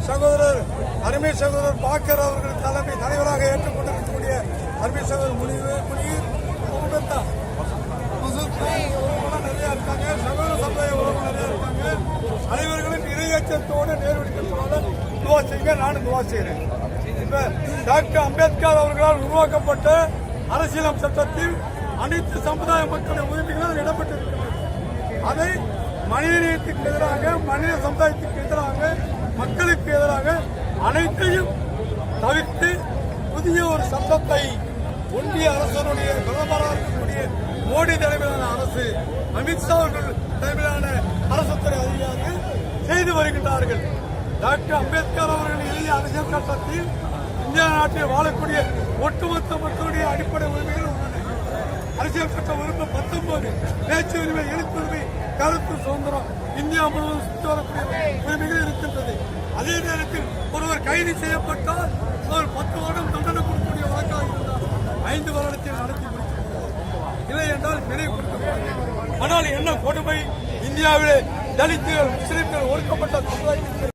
சகோதரர் அருமை சகோதரர் பாக்கர் அவர்கள் தலைவராக ஏற்றுக்கொண்டிருக்கக்கூடிய அருமை சகோதரர் முனீர் நிறைய இருக்காங்க. சகோதர சமுதாய உறவு நிறைய இருக்காங்க. அனைவர்களும் இறையச்சத்தோடு நேர்வழிக்கிறதுனால துவா செய்யுங்க. நானும் துவா செய்கிறேன். இப்ப டாக்டர் அம்பேத்கர் அவர்களால் உருவாக்கப்பட்ட அரசியல் சட்டத்தில் அனைத்து சமுதாய மக்களுடைய உரிமைகளும் இடம்பெற்றிருக்கிறது. அதை மனிதநேயத்துக்கு எதிராக, மனித சமுதாயத்துக்கு எதிராக, மக்களுக்கு எதிராக அனைத்தையும் தவிர்த்து புதிய ஒரு சட்டத்தை ஒன்றிய அரசனுடைய பிரதமராக இருக்கக்கூடிய மோடி தலைமையிலான அரசு, அமித்ஷா அவர்கள் தலைமையிலான அரசுத்துறை அதிகாரிகள் செய்து வருகின்றார்கள். டாக்டர் அம்பேத்கர் அவர்கள் எழுதிய அரசியல் சட்டத்தில் இந்தியா நாட்டில் வாழக்கூடிய ஒட்டுமொத்த மக்களுடைய அடிப்படை உரிமைகள் உள்ளன. அரசியல் சட்ட உரிமை 19 பேச்சு உரிமை, எழுத்து உரிமை, கருத்து சுதந்திரம் இந்தியா முழுவதும் சுற்றி வரக்கூடிய உரிமைகள் இருக்கின்றது. அதே நேரத்தில் ஒருவர் கைது செய்யப்பட்டால் அவர் 10 வருடம் தண்டனை கொடுக்கக்கூடிய வழக்காக இருந்தார் 5 வருடத்தில் நடத்தி முடிக்கிறார். இல்லை என்றால் பிணை கொடுக்கப்படுகிறது. ஆனால் என்ன கொடுமை! இந்தியாவிலே தலித்துகள், முஸ்லிம்கள், ஒடுக்கப்பட்ட சமுதாயத்திற்கு